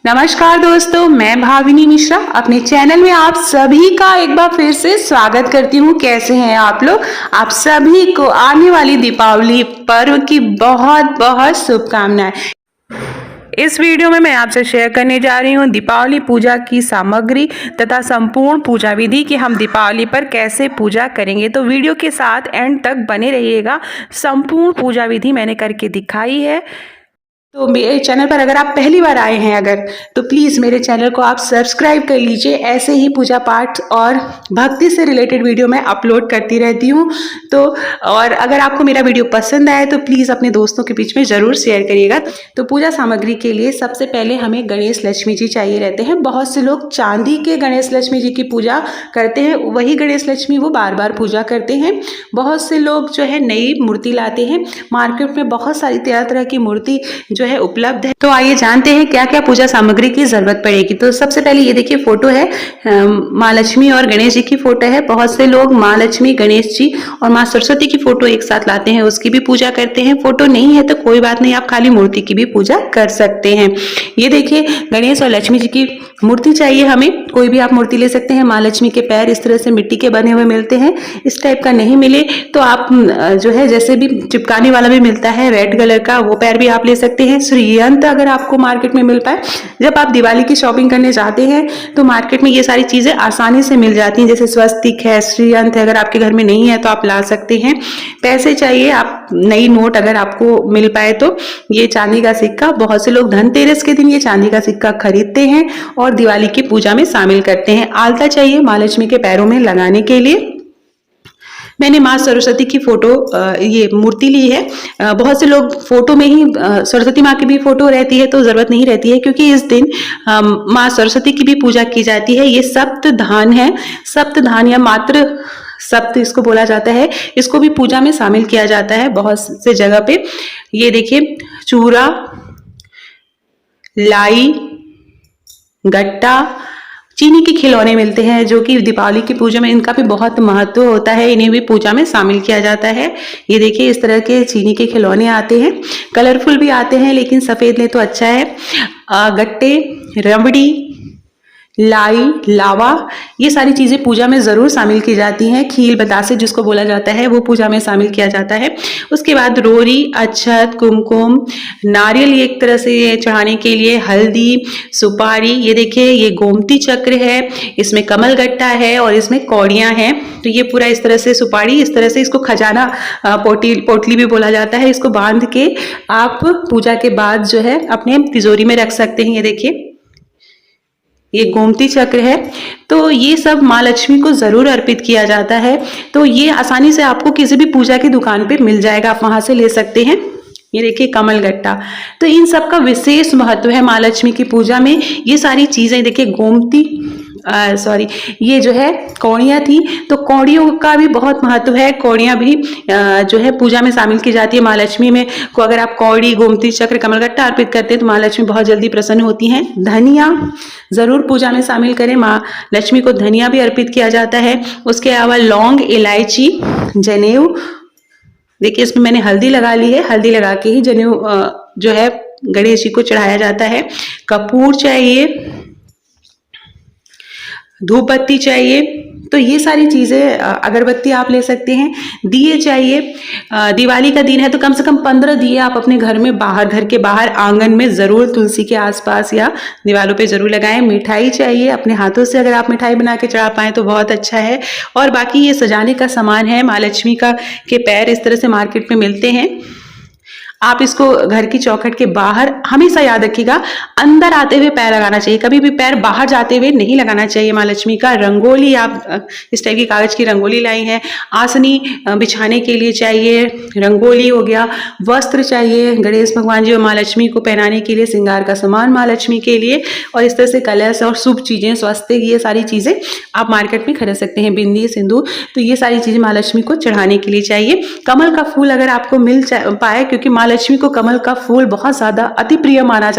नमस्कार दोस्तों, मैं भाविनी मिश्रा अपने चैनल में आप सभी का एक बार फिर से स्वागत करती हूँ। कैसे हैं आप लोग? आप सभी को आने वाली दीपावली पर्व की बहुत बहुत शुभकामनाएं। इस वीडियो में मैं आपसे शेयर करने जा रही हूँ दीपावली पूजा की सामग्री तथा संपूर्ण पूजा विधि कि हम दीपावली पर कैसे पूजा करेंगे। तो वीडियो के साथ एंड तक बने रहिएगा। संपूर्ण पूजा विधि मैंने करके दिखाई है। तो मेरे चैनल पर अगर आप पहली बार आए हैं तो प्लीज़ मेरे चैनल को आप सब्सक्राइब कर लीजिए। ऐसे ही पूजा पाठ और भक्ति से रिलेटेड वीडियो मैं अपलोड करती रहती हूँ। तो और अगर आपको मेरा वीडियो पसंद आए तो प्लीज़ अपने दोस्तों के बीच में ज़रूर शेयर करिएगा। तो पूजा सामग्री के लिए सबसे पहले हमें गणेश लक्ष्मी जी चाहिए रहते हैं। बहुत से लोग चांदी के गणेश लक्ष्मी जी की पूजा करते हैं, वही गणेश लक्ष्मी वो बार बार पूजा करते हैं। बहुत से लोग जो है नई मूर्ति लाते हैं। मार्केट में बहुत सारी तरह तरह की मूर्ति जो है उपलब्ध है। तो आइए जानते हैं क्या क्या पूजा सामग्री की जरूरत पड़ेगी। तो सबसे पहले ये देखिए फोटो है माँ लक्ष्मी और गणेश जी की फोटो है। बहुत से लोग माँ लक्ष्मी, गणेश जी और माँ सरस्वती की फोटो एक साथ लाते हैं, उसकी भी पूजा करते हैं। फोटो नहीं है तो कोई बात नहीं, आप खाली मूर्ति की भी पूजा कर सकते हैं। ये देखिए गणेश और लक्ष्मी जी की मूर्ति चाहिए हमें। कोई भी आप मूर्ति ले सकते हैं। माँ लक्ष्मी के पैर इस तरह से मिट्टी के बने हुए मिलते हैं। इस टाइप का नहीं मिले तो आप जो है जैसे भी चिपकाने वाला भी मिलता है रेड कलर का, वो पैर भी आप ले सकते हैं। श्रीयंत्र अगर आपको मार्केट में मिल पाए, जब आप दिवाली की शॉपिंग करने जाते हैं तो मार्केट में ये सारी चीजें आसानी से मिल जाती हैं, जैसे स्वस्तिक है, श्रीयंत्र है। अगर आपके घर में नहीं है तो आप ला सकते हैं। पैसे चाहिए, आप नई नोट अगर आपको मिल पाए तो ये चांदी का सिक्का। बहुत से लोग धनतेरस के दिन ये चांदी का सिक्का खरीदते हैं और दिवाली की पूजा में शामिल करते हैं। आलता चाहिए माँ लक्ष्मी के पैरों में लगाने के लिए। मैंने माँ सरस्वती की फोटो ये मूर्ति ली है। बहुत से लोग फोटो में ही सरस्वती माँ की भी फोटो रहती है तो जरूरत नहीं रहती है, क्योंकि इस दिन माँ सरस्वती की भी पूजा की जाती है। ये सप्त धान है, सप्त धान या मात्र सप्त इसको बोला जाता है। इसको भी पूजा में शामिल किया जाता है बहुत से जगह पे। ये देखिए चूरा, लाई, गट्टा, चीनी के खिलौने मिलते हैं जो कि दीपावली की पूजा में इनका भी बहुत महत्व होता है। इन्हें भी पूजा में शामिल किया जाता है। ये देखिए इस तरह के चीनी के खिलौने आते हैं, कलरफुल भी आते हैं लेकिन सफेद ले तो अच्छा है। गट्टे, रबड़ी, लाई, लावा, ये सारी चीजें पूजा में जरूर शामिल की जाती हैं। खील बतासे जिसको बोला जाता है वो पूजा में शामिल किया जाता है। उसके बाद रोरी, अक्षत, कुमकुम, नारियल एक तरह से चढ़ाने के लिए, हल्दी, सुपारी। ये देखिए ये गोमती चक्र है, इसमें कमल गट्टा है और इसमें कौड़ियां हैं। तो ये पूरा इस तरह से सुपारी, इस तरह से इसको खजाना पोटली भी बोला जाता है। इसको बांध के आप पूजा के बाद जो है अपने तिजोरी में रख सकते हैं। ये देखिए ये गोमती चक्र है। तो ये सब माँ लक्ष्मी को जरूर अर्पित किया जाता है। तो ये आसानी से आपको किसी भी पूजा की दुकान पे मिल जाएगा, आप वहां से ले सकते हैं। ये देखिए कमल गट्टा। तो इन सब का विशेष महत्व है माँ लक्ष्मी की पूजा में। ये सारी चीजें देखिए गोमती ये जो है कौड़ियाँ थी, तो कौड़ियों का भी बहुत महत्व है। कौड़ियाँ भी जो है पूजा में शामिल की जाती है माँ लक्ष्मी में को। अगर आप कौड़ी, गोमती चक्र, कमलगट्टा अर्पित करते हैं तो माँ लक्ष्मी बहुत जल्दी प्रसन्न होती हैं। धनिया जरूर पूजा में शामिल करें, माँ लक्ष्मी को धनिया भी अर्पित किया जाता है। उसके अलावा लौंग, इलायची, जनेऊ। देखिए इसमें मैंने हल्दी लगा ली है, हल्दी लगा के ही जनेऊ जो है गणेश जी को चढ़ाया जाता है। कपूर चाहिए, धूप बत्ती चाहिए। तो ये सारी चीजें, अगरबत्ती आप ले सकते हैं। दिए चाहिए, दिवाली का दिन है तो कम से कम 15 दिए आप अपने घर में बाहर, घर के बाहर आंगन में जरूर तुलसी के आसपास या दीवारों पे जरूर लगाएं। मिठाई चाहिए, अपने हाथों से अगर आप मिठाई बना के चढ़ा पाएं तो बहुत अच्छा है। और बाकी ये सजाने का सामान है। माँ लक्ष्मी का के पैर इस तरह से मार्केट में मिलते हैं। आप इसको घर की चौखट के बाहर, हमेशा याद रखिएगा अंदर आते हुए पैर लगाना चाहिए, कभी भी पैर बाहर जाते हुए नहीं लगाना चाहिए। माँ लक्ष्मी का रंगोली, आप इस टाइप की कागज की रंगोली लाई है। आसनी बिछाने के लिए चाहिए, रंगोली हो गया। वस्त्र चाहिए गणेश भगवान जी और माँ लक्ष्मी को पहनाने के लिए, श्रृंगार का सामान माँ लक्ष्मी के लिए। और इस तरह से कलश और शुभ चीजें, स्वस्तिक, ये सारी चीजें आप मार्केट में खरीद सकते हैं। बिंदी, सिंदूर, तो ये सारी चीजें माँ लक्ष्मी को चढ़ाने के लिए चाहिए। कमल का फूल अगर आपको मिल पाए, क्योंकि माँ माँ लक्ष्मी को कमल का फूल बहुत ज़्यादा अति प्रिय माना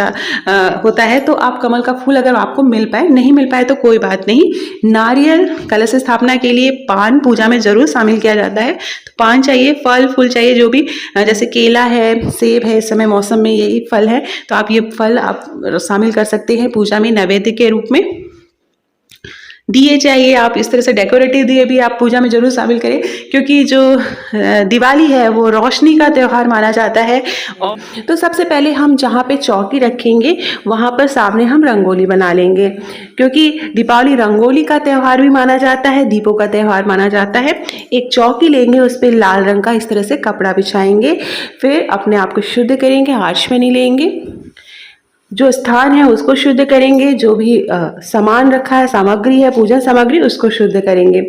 होता है। तो आप कमल का फूल अगर आपको मिल पाए, नहीं मिल पाए तो कोई बात नहीं। नारियल कलश स्थापना के लिए, पान पूजा में जरूर शामिल किया जाता है। तो पान चाहिए, फल फूल चाहिए, जो भी जैसे केला है, सेब है, इस समय मौसम में यही फल है, तो आप ये फल आप शामिल कर सकते हैं पूजा में नैवेद्य के रूप में। दिए चाहिए, आप इस तरह से डेकोरेटिव दिए भी आप पूजा में जरूर शामिल करें, क्योंकि जो दिवाली है वो रोशनी का त्यौहार माना जाता है। और तो सबसे पहले हम जहाँ पे चौकी रखेंगे वहाँ पर सामने हम रंगोली बना लेंगे, क्योंकि दीपावली रंगोली का त्यौहार भी माना जाता है, दीपों का त्यौहार माना जाता है। एक चौकी लेंगे, उस पर लाल रंग का इस तरह से कपड़ा बिछाएंगे, फिर अपने आप को शुद्ध करेंगे, आचमनी लेंगे, जो स्थान है उसको शुद्ध करेंगे, जो भी सामान रखा है, सामग्री है, पूजन सामग्री, उसको शुद्ध करेंगे।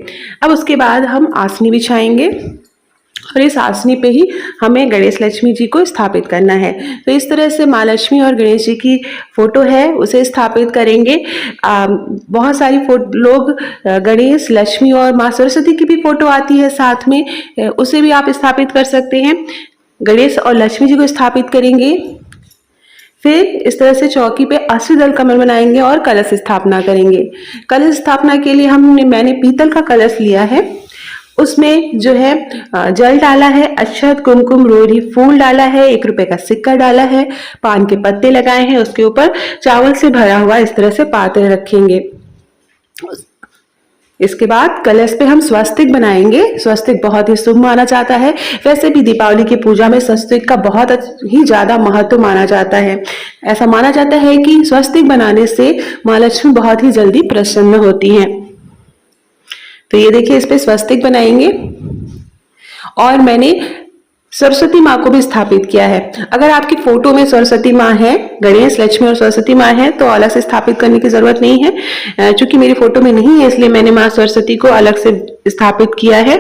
अब उसके बाद हम आसनी बिछाएंगे और इस आसनी पे ही हमें गणेश लक्ष्मी जी को स्थापित करना है। तो इस तरह से माँ लक्ष्मी और गणेश जी की फोटो है उसे स्थापित करेंगे। बहुत सारी लोग गणेश, लक्ष्मी और माँ सरस्वती की भी फोटो आती है साथ में, उसे भी आप स्थापित कर सकते हैं। गणेश और लक्ष्मी जी को स्थापित करेंगे, फिर इस तरह से चौकी पे अष्टदल कमल बनाएंगे और कलश स्थापना करेंगे। कलश स्थापना के लिए मैंने पीतल का कलश लिया है, उसमें जो है जल डाला है, अक्षत, कुमकुम, रोरी, फूल डाला है, 1 रुपए का सिक्का डाला है, पान के पत्ते लगाए हैं, उसके ऊपर चावल से भरा हुआ इस तरह से पात्र रखेंगे। इसके बाद कलश पे हम स्वस्तिक बनाएंगे। स्वस्तिक बहुत ही शुभ माना जाता है, वैसे भी दीपावली की पूजा में स्वस्तिक का बहुत ही ज्यादा महत्व माना जाता है। ऐसा माना जाता है कि स्वस्तिक बनाने से माँ लक्ष्मी बहुत ही जल्दी प्रसन्न होती हैं। तो ये देखिए, इस पे स्वस्तिक बनाएंगे और मैंने सरस्वती माँ को भी स्थापित किया है। अगर आपकी फोटो में सरस्वती माँ है, गणेश, लक्ष्मी और सरस्वती माँ है, तो अलग से स्थापित करने की जरूरत नहीं है। चूंकि मेरी फोटो में नहीं है इसलिए मैंने माँ सरस्वती को अलग से स्थापित किया है।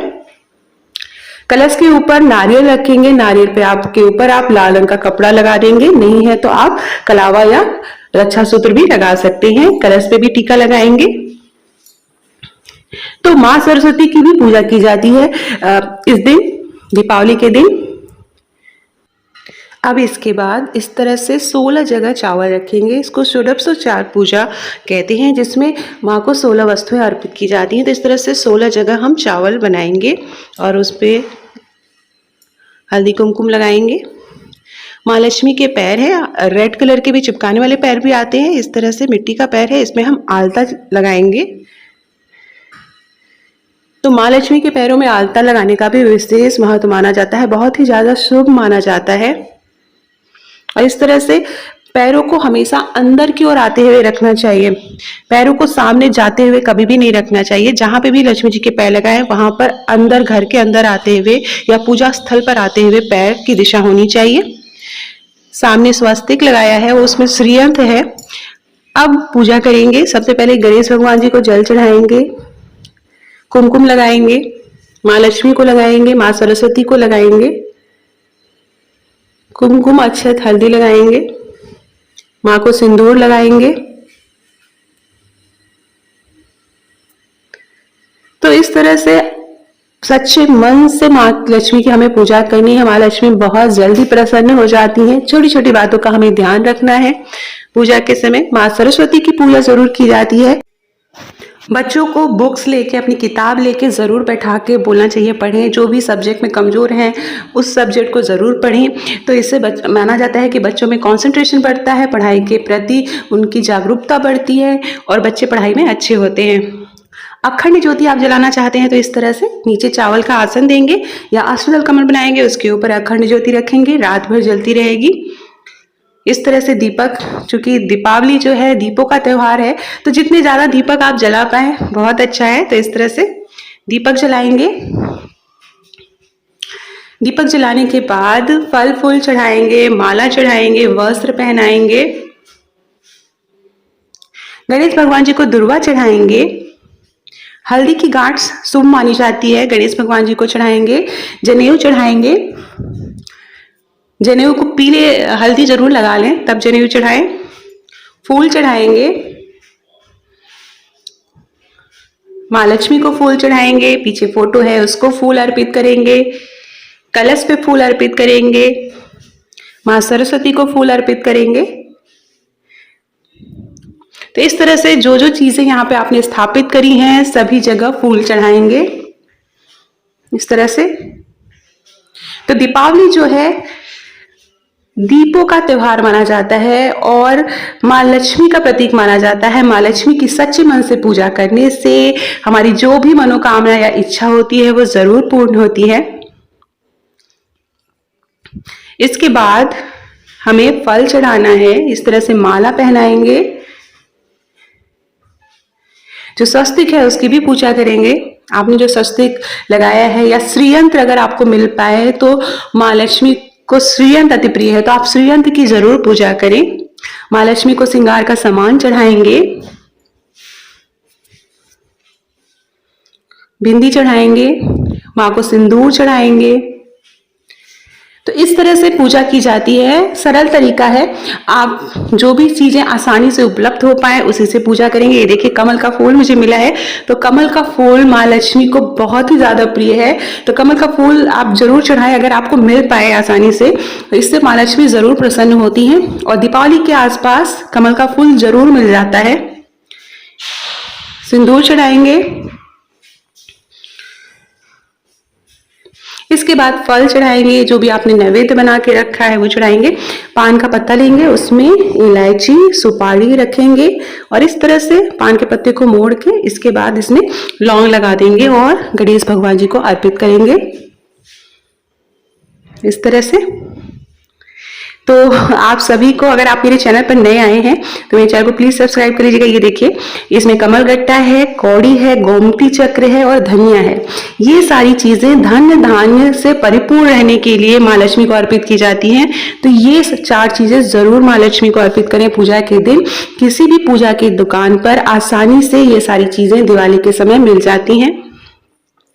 कलश के ऊपर नारियल रखेंगे, नारियल पे आपके ऊपर आप लाल रंग का कपड़ा लगा देंगे, नहीं है तो आप कलावा या रक्षा सूत्र भी लगा सकते हैं। कलश पे भी टीका लगाएंगे। तो माँ सरस्वती की भी पूजा की जाती है इस दिन, दीपावली के दिन। अब इसके बाद इस तरह से 16 जगह चावल रखेंगे। इसको षोडशोपचार पूजा कहते हैं, जिसमें माँ को 16 वस्तुएं अर्पित की जाती हैं। तो इस तरह से 16 जगह हम चावल बनाएंगे और उस पर हल्दी कुमकुम लगाएंगे। माँ लक्ष्मी के पैर है, रेड कलर के भी चिपकाने वाले पैर भी आते हैं, इस तरह से मिट्टी का पैर है, इसमें हम आलता लगाएंगे। तो माँ लक्ष्मी के पैरों में आलता लगाने का भी विशेष महत्व माना जाता है, बहुत ही ज्यादा शुभ माना जाता है। और इस तरह से पैरों को हमेशा अंदर की ओर आते हुए रखना चाहिए, पैरों को सामने जाते हुए कभी भी नहीं रखना चाहिए। जहां पे भी लक्ष्मी जी के पैर लगाए वहां पर अंदर, घर के अंदर आते हुए या पूजा स्थल पर आते हुए पैर की दिशा होनी चाहिए। सामने स्वस्तिक लगाया है, वो उसमें श्रीयंत्र है। अब पूजा करेंगे। सबसे पहले गणेश भगवान जी को जल चढ़ाएंगे, कुमकुम लगाएंगे, माँ लक्ष्मी को लगाएंगे, माँ सरस्वती को लगाएंगे, कुमकुम, अक्षत, हल्दी लगाएंगे, माँ को सिंदूर लगाएंगे। तो इस तरह से सच्चे मन से माँ लक्ष्मी की हमें पूजा करनी है। माँ लक्ष्मी बहुत जल्दी प्रसन्न हो जाती हैं। छोटी छोटी बातों का हमें ध्यान रखना है। पूजा के समय माँ सरस्वती की पूजा जरूर की जाती है। बच्चों को बुक्स लेके, अपनी किताब लेके ज़रूर बैठा के बोलना चाहिए पढ़ें। जो भी सब्जेक्ट में कमज़ोर हैं उस सब्जेक्ट को ज़रूर पढ़ें। तो इससे माना जाता है कि बच्चों में कंसंट्रेशन बढ़ता है, पढ़ाई के प्रति उनकी जागरूकता बढ़ती है और बच्चे पढ़ाई में अच्छे होते हैं। अखंड ज्योति आप जलाना चाहते हैं तो इस तरह से नीचे चावल का आसन देंगे या अष्टदल कमल बनाएंगे, उसके ऊपर अखंड ज्योति रखेंगे, रात भर जलती रहेगी। इस तरह से दीपक, चूंकि दीपावली जो है दीपों का त्यौहार है, तो जितने ज्यादा दीपक आप जला पाए बहुत अच्छा है। तो इस तरह से दीपक जलाएंगे। दीपक जलाने के बाद फल फूल चढ़ाएंगे, माला चढ़ाएंगे, वस्त्र पहनाएंगे, गणेश भगवान जी को दुर्वा चढ़ाएंगे। हल्दी की गांठ शुभ मानी जाती है, गणेश भगवान जी को चढ़ाएंगे। जनेऊ चढ़ाएंगे। जनेऊ को पीले हल्दी जरूर लगा लें तब जनेऊ चढ़ाएं। फूल चढ़ाएंगे, माँ लक्ष्मी को फूल चढ़ाएंगे, पीछे फोटो है उसको फूल अर्पित करेंगे, कलश पे फूल अर्पित करेंगे। माँ सरस्वती को फूल अर्पित करेंगे। तो इस तरह से जो जो चीजें यहाँ पे आपने स्थापित करी हैं सभी जगह फूल चढ़ाएंगे इस तरह से। तो दीपावली जो है दीपों का त्योहार माना जाता है और माँ लक्ष्मी का प्रतीक माना जाता है। माँ लक्ष्मी की सच्चे मन से पूजा करने से हमारी जो भी मनोकामना या इच्छा होती है वो जरूर पूर्ण होती है। इसके बाद हमें फल चढ़ाना है। इस तरह से माला पहनाएंगे। जो स्वस्तिक है उसकी भी पूजा करेंगे। आपने जो स्वस्तिक लगाया है या श्रीयंत्र अगर आपको मिल पाए तो माँ लक्ष्मी को श्रीयंत्र अति प्रिय है तो आप श्रीयंत्र की जरूर पूजा करें। माँ लक्ष्मी को श्रृंगार का सामान चढ़ाएंगे, बिंदी चढ़ाएंगे, माँ को सिंदूर चढ़ाएंगे। तो इस तरह से पूजा की जाती है। सरल तरीका है, आप जो भी चीजें आसानी से उपलब्ध हो पाए उसी से पूजा करेंगे। ये देखिए कमल का फूल मुझे मिला है, तो कमल का फूल माँ लक्ष्मी को बहुत ही ज्यादा प्रिय है, तो कमल का फूल आप जरूर चढ़ाएं अगर आपको मिल पाए आसानी से, तो इससे माँ लक्ष्मी जरूर प्रसन्न होती हैं। और दीपावली के आसपास कमल का फूल जरूर मिल जाता है। सिंदूर चढ़ाएंगे। इसके बाद फल चढ़ाएंगे, जो भी आपने नैवेद्य बना के रखा है वो चढ़ाएंगे। पान का पत्ता लेंगे, उसमें इलायची सुपारी रखेंगे और इस तरह से पान के पत्ते को मोड़ के इसके बाद इसमें लौंग लगा देंगे और गणेश भगवान जी को अर्पित करेंगे इस तरह से। तो आप सभी को, अगर आप मेरे चैनल पर नए आए हैं तो मेरे चैनल को प्लीज सब्सक्राइब कर लीजिएगा। ये देखिए इसमें कमल गट्टा है, कौड़ी है, गोमती चक्र है और धनिया है। ये सारी चीजें धन्य धान्य से परिपूर्ण रहने के लिए माँ लक्ष्मी को अर्पित की जाती हैं। तो ये 4 चीजें जरूर माँ लक्ष्मी को अर्पित करें पूजा के दिन। किसी भी पूजा की दुकान पर आसानी से ये सारी चीजें दिवाली के समय मिल जाती हैं।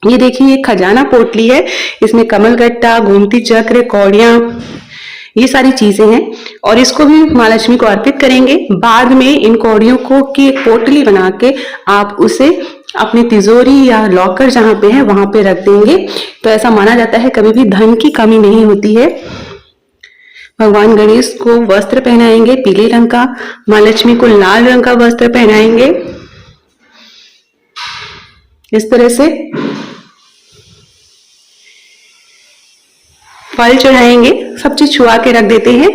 ये देखिए ये खजाना पोटली है, इसमें कमल गट्टा, गोमती चक्र, कौड़ियां, ये सारी चीजें हैं और इसको भी माँ लक्ष्मी को अर्पित करेंगे। बाद में इन कौड़ियों को की एक पोटली बना के आप उसे अपनी तिजोरी या लॉकर जहां पे है वहां पे रख देंगे। तो ऐसा माना जाता है कभी भी धन की कमी नहीं होती है। भगवान गणेश को वस्त्र पहनाएंगे पीले रंग का, माँ लक्ष्मी को लाल रंग का वस्त्र पहनाएंगे इस तरह से। फल चढ़ाएंगे, सब चीज छुआ के रख देते हैं।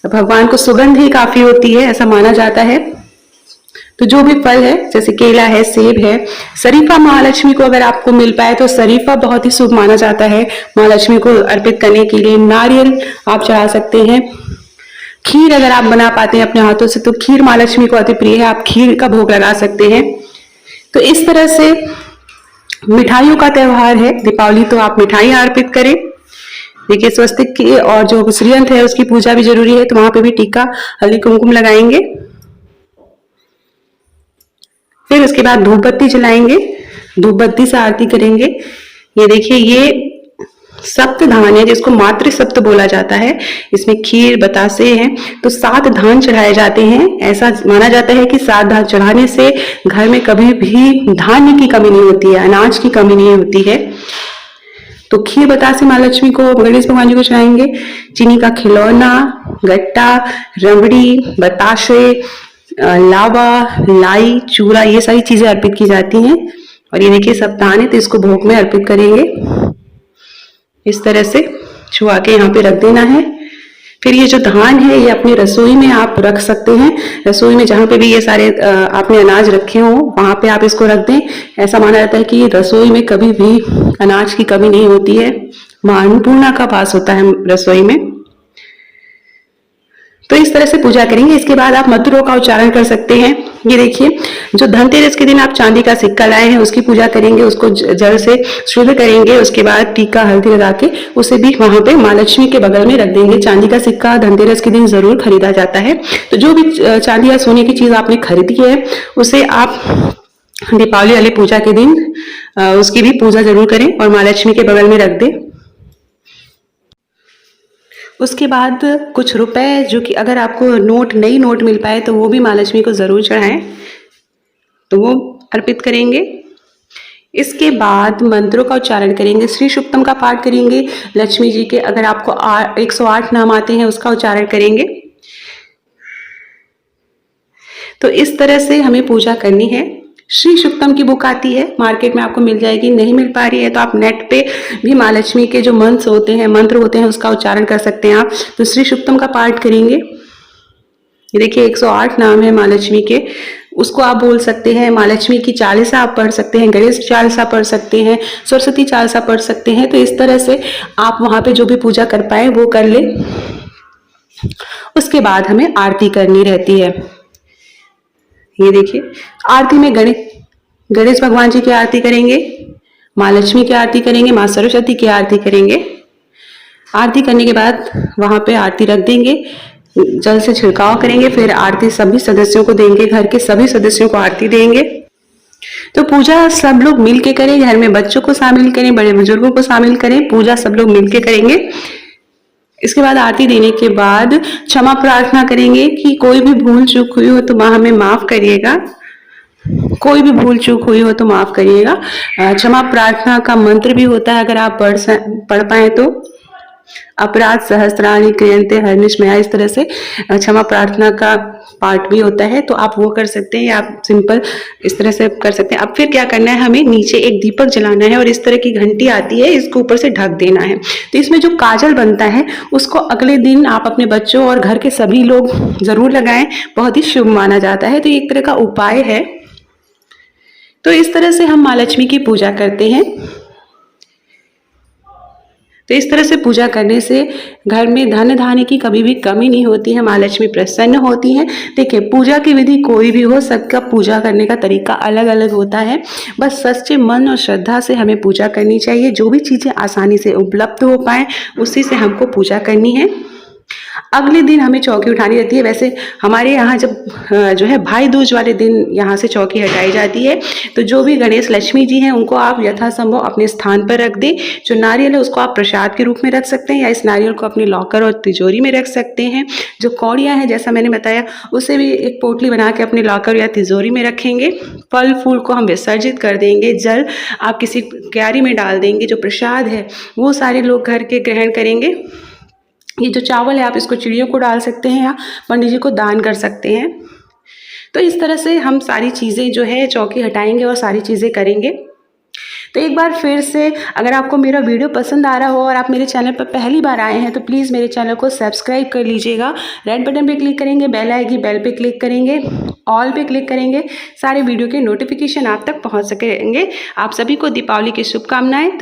भगवान को सुगंध ही काफी होती है ऐसा माना जाता है। तो जो भी फल है जैसे केला है, सेब है, शरीफा माँ लक्ष्मी को अगर आपको मिल पाए तो शरीफा बहुत ही शुभ माना जाता है माँ लक्ष्मी को अर्पित करने के लिए। नारियल आप चढ़ा सकते हैं। खीर अगर आप बना पाते हैं अपने हाथों से तो खीर माँ लक्ष्मी को अति प्रिय है, आप खीर का भोग लगा सकते हैं। तो इस तरह से मिठाइयों का त्योहार है दीपावली, तो आप मिठाइयां अर्पित करें। देखिए स्वस्तिक की और जो श्रीयंत्र है उसकी पूजा भी जरूरी है, तो वहां पे भी टीका हल्दी कुमकुम लगाएंगे। फिर उसके बाद धूप बत्ती जलाएंगे, धूप बत्ती से आरती करेंगे। ये देखिए ये सप्त धान है जिसको मातृ सप्त बोला जाता है। इसमें खीर बतासे हैं, तो 7 धान चढ़ाए जाते हैं। ऐसा माना जाता है कि 7 धान चढ़ाने से घर में कभी भी धान्य की कमी नहीं होती है, अनाज की कमी नहीं होती है। तो खीर बतासे माँ लक्ष्मी को, गणेश भगवान जी को चढ़ाएंगे। चीनी का खिलौना, गट्टा, रबड़ी, बताशे, लावा, लाई, चूरा, ये सारी चीजें अर्पित की जाती हैं। और ये देखिए सप्ताह है तो इसको भोग में अर्पित करेंगे इस तरह से छुआ के यहाँ पे रख देना है। फिर ये जो धान है ये अपनी रसोई में आप रख सकते हैं। रसोई में जहां पे भी ये सारे आपने अनाज रखे हो वहां पे आप इसको रख दें। ऐसा माना जाता है कि रसोई में कभी भी अनाज की कमी नहीं होती है, मां अन्नपूर्णा का वास होता है रसोई में। तो इस तरह से पूजा करेंगे। इसके बाद आप मंत्रों का उच्चारण कर सकते हैं। ये देखिए जो धनतेरस के दिन आप चांदी का सिक्का लाए हैं उसकी पूजा करेंगे, उसको जल से शुद्ध करेंगे। उसके बाद टीका हल्दी लगा के उसे भी वहां पे माँ लक्ष्मी के बगल में रख देंगे। चांदी का सिक्का धनतेरस के दिन जरूर खरीदा जाता है। तो जो भी चांदी या सोने की चीज आपने खरीदी है उसे आप दीपावली वाली पूजा के दिन उसकी भी पूजा जरूर करें और माँ लक्ष्मी के बगल में रख दें। उसके बाद कुछ रुपए, जो कि अगर आपको नई नोट मिल पाए तो वो भी माँ लक्ष्मी को जरूर चढ़ाएं, तो वो अर्पित करेंगे। इसके बाद मंत्रों का उच्चारण करेंगे, श्री सूक्तम का पाठ करेंगे, लक्ष्मी जी के अगर आपको 108 नाम आते हैं उसका उच्चारण करेंगे। तो इस तरह से हमें पूजा करनी है। श्री सूक्तम की बुक आती है, मार्केट में आपको मिल जाएगी, नहीं मिल पा रही है तो आप नेट पे भी माँ लक्ष्मी के जो मंत्र होते हैं उसका उच्चारण कर सकते हैं आप। तो श्री सूक्तम का पाठ करेंगे। ये देखिए 108 नाम है माँ लक्ष्मी के, उसको आप बोल सकते हैं। माँ लक्ष्मी की चालीसा आप पढ़ सकते हैं, गणेश चालीसा पढ़ सकते हैं, सरस्वती चालीसा पढ़ सकते हैं। तो इस तरह से आप वहाँ पे जो भी पूजा कर पाए वो कर ले। उसके बाद हमें आरती करनी रहती है। ये देखिए आरती में गणेश भगवान जी की आरती करेंगे, माँ लक्ष्मी की आरती करेंगे, माँ सरस्वती की आरती करेंगे। आरती करने के बाद वहाँ पे आरती रख देंगे, जल से छिड़काव करेंगे, फिर आरती सभी सदस्यों को देंगे, घर के सभी सदस्यों को आरती देंगे। तो पूजा सब लोग मिल के करें, घर में बच्चों को शामिल करें, बड़े बुजुर्गों को शामिल करें, पूजा सब लोग मिल के करेंगे। इसके बाद आरती देने के बाद क्षमा प्रार्थना करेंगे कि कोई भी भूल चूक हुई हो तो माँ हमें माफ करिएगा, कोई भी भूल चूक हुई हो तो माफ करिएगा। क्षमा प्रार्थना का मंत्र भी होता है, अगर आप पढ़ पाए तो, अपराध सहस्त्राणि क्रियन्ते हरनिश मया, इस तरह से क्षमा प्रार्थना का पार्ट भी होता है, तो आप वो कर सकते हैं या आप सिंपल इस तरह से कर सकते हैं। अब फिर क्या करना है, हमें नीचे एक दीपक जलाना है और इस तरह की घंटी आती है, इसको ऊपर से ढक देना है। तो इसमें जो काजल बनता है उसको अगले दिन आप अपने बच्चों और घर के सभी लोग जरूर लगाएं, बहुत ही शुभ माना जाता है। तो ये एक तरह का उपाय है। तो इस तरह से हम माँ लक्ष्मी की पूजा करते हैं। तो इस तरह से पूजा करने से घर में धन धान्य की कभी भी कमी नहीं होती है, माँ लक्ष्मी प्रसन्न होती हैं। देखिए पूजा की विधि कोई भी हो, सबका पूजा करने का तरीका अलग अलग होता है। बस सच्चे मन और श्रद्धा से हमें पूजा करनी चाहिए। जो भी चीज़ें आसानी से उपलब्ध हो पाए उसी से हमको पूजा करनी है। अगले दिन हमें चौकी उठानी रहती है। वैसे हमारे यहाँ जब जो है भाई दूज वाले दिन यहाँ से चौकी हटाई जाती है। तो जो भी गणेश लक्ष्मी जी हैं उनको आप यथासंभव अपने स्थान पर रख दें। जो नारियल है उसको आप प्रसाद के रूप में रख सकते हैं या इस नारियल को अपने लॉकर और तिजोरी में रख सकते हैं। जो कौड़ियाँ हैं जैसा मैंने बताया उसे भी एक पोटली बना के अपने लॉकर या तिजोरी में रखेंगे। फल फूल को हम विसर्जित कर देंगे, जल आप किसी क्यारी में डाल देंगे। जो प्रसाद है वो सारे लोग घर के ग्रहण करेंगे। ये जो चावल है आप इसको चिड़ियों को डाल सकते हैं या पंडित जी को दान कर सकते हैं। तो इस तरह से हम सारी चीज़ें जो है चौकी हटाएंगे और सारी चीज़ें करेंगे। तो एक बार फिर से अगर आपको मेरा वीडियो पसंद आ रहा हो और आप मेरे चैनल पर पहली बार आए हैं तो प्लीज़ मेरे चैनल को सब्सक्राइब कर लीजिएगा। रेड बटन पे क्लिक करेंगे, बेल आएगी, बेल पे क्लिक करेंगे, ऑल पे क्लिक करेंगे, सारे वीडियो के नोटिफिकेशन आप तक पहुँच सकेंगे। आप सभी को दीपावली की शुभकामनाएं।